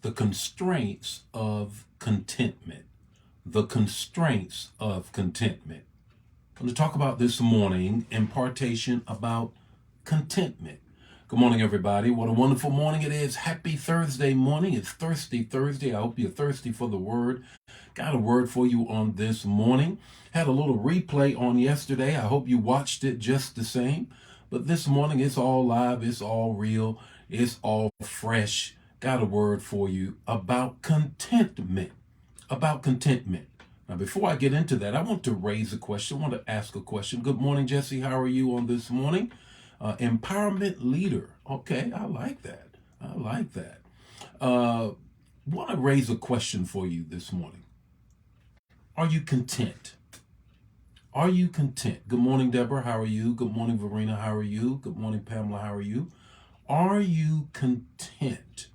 the constraints of contentment. The constraints of contentment. I'm going to talk about this morning, impartation about contentment. Good morning, everybody. What a wonderful morning it is. Happy Thursday morning. It's Thirsty Thursday. I hope you're thirsty for the word. Got a word for you on this morning. Had a little replay on yesterday. I hope you watched it just the same. But this morning, it's all live. It's all real. It's all fresh. Got a word for you about contentment. About contentment. Now, before I get into that, I want to raise a question. I want to ask a question. Good morning, Jesse. How are you on this morning? Empowerment leader. Okay, I like that. I like that. Want to raise a question for you this morning. Are you content? Are you content? Good morning, Deborah. How are you? Good morning, Verena. How are you? Good morning, Pamela. How are you? Are you content?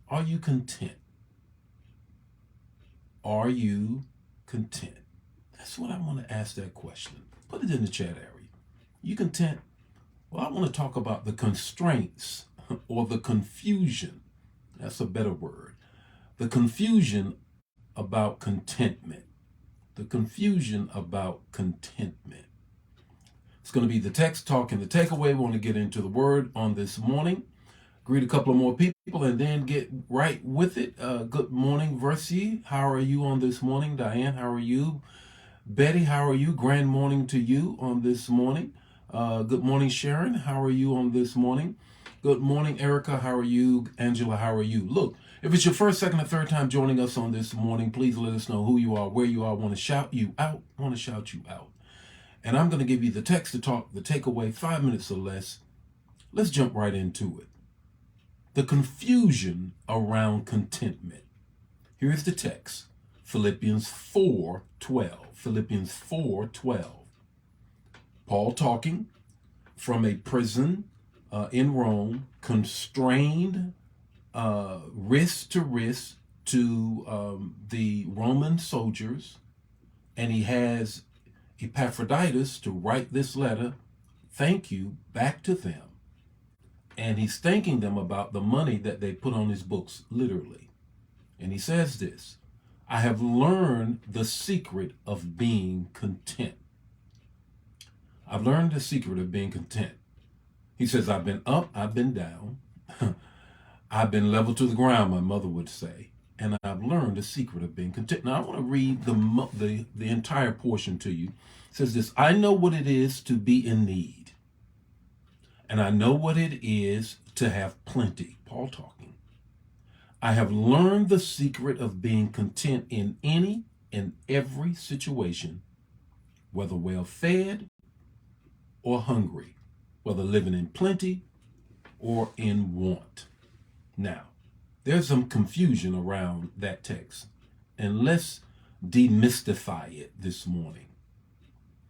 Are you content? Are you content? That's what I want to ask that question. Put it in the chat area. You content? Well, I want to talk about the constraints or the confusion. That's a better word. The confusion about contentment. The confusion about contentment. It's going to be the text talk and the takeaway. We want to get into the word on this morning. Greet a couple of more people and then get right with it. Good morning, Versi. How are you on this morning? Diane, how are you? Betty, how are you? Grand morning to you on this morning. Good morning, Sharon. How are you on this morning? Good morning, Erica. How are you? Angela, how are you? Look, if it's your first, second, or third time joining us on this morning, please let us know who you are, where you are. I want to shout you out. And I'm going to give you the text to talk, the takeaway, 5 minutes or less. Let's jump right into it. The confusion around contentment. Here's the text. Philippians 4:12. Philippians 4:12. Paul talking from a prison in Rome, constrained wrist to wrist to the Roman soldiers, and he has Epaphroditus to write this letter, thank you, back to them. And he's thanking them about the money that they put on his books, literally. And he says this, I have learned the secret of being content. I've learned the secret of being content. He says, I've been up, I've been down. I've been level to the ground, my mother would say. And I've learned the secret of being content. Now, I want to read the entire portion to you. It says this, I know what it is to be in need. And I know what it is to have plenty. Paul talking. I have learned the secret of being content in any and every situation, whether well fed or hungry, whether living in plenty or in want. Now, there's some confusion around that text, and let's demystify it this morning.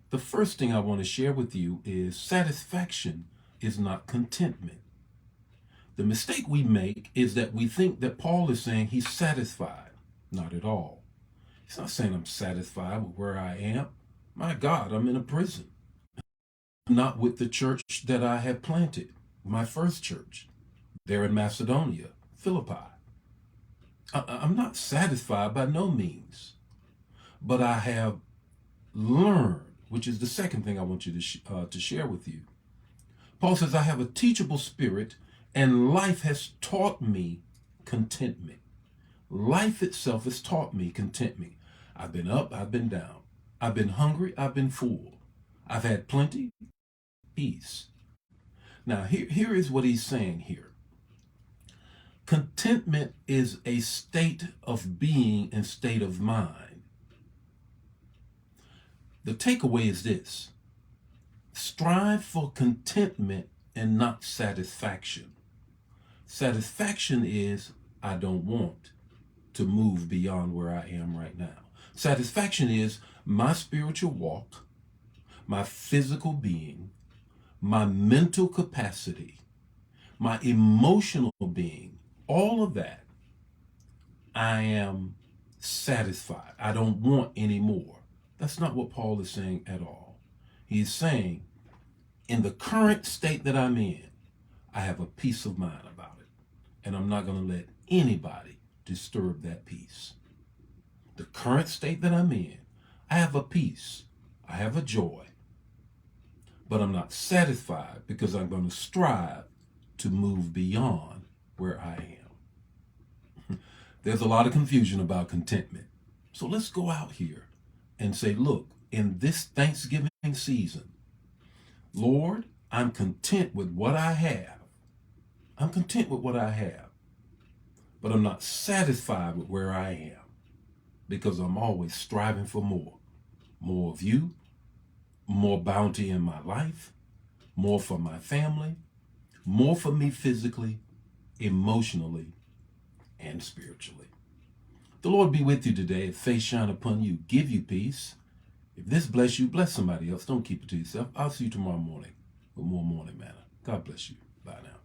The first thing I want to share with you is satisfaction is not contentment. The mistake we make is that we think that Paul is saying he's satisfied. Not at all. He's not saying I'm satisfied with where I am. My God, I'm in a prison. Not with the church that I have planted, my first church, there in Macedonia, Philippi. I'm not satisfied by no means, but I have learned, which is the second thing I want you to share with you. Paul says, I have a teachable spirit, and life has taught me contentment. Life itself has taught me contentment. I've been up, I've been down. I've been hungry, I've been full. I've had plenty, peace. Now, here is what he's saying here. Contentment is a state of being and state of mind. The takeaway is this. Strive for contentment and not satisfaction. Satisfaction is, I don't want to move beyond where I am right now. Satisfaction is my spiritual walk, my physical being, my mental capacity, my emotional being, all of that, I am satisfied. I don't want any more. That's not what Paul is saying at all. He's saying, in the current state that I'm in, I have a peace of mind about it. And I'm not going to let anybody disturb that peace. The current state that I'm in, I have a peace, I have a joy, but I'm not satisfied because I'm going to strive to move beyond where I am. There's a lot of confusion about contentment. So let's go out here and say, look, in this Thanksgiving season, Lord, I'm content with what I have. I'm content with what I have, but I'm not satisfied with where I am because I'm always striving for more. More of you, more bounty in my life, more for my family, more for me physically, emotionally, and spiritually. The Lord be with you today. If face shine upon you, give you peace. If this bless you, bless somebody else. Don't keep it to yourself. I'll see you tomorrow morning with more Morning Manna. God bless you. Bye now.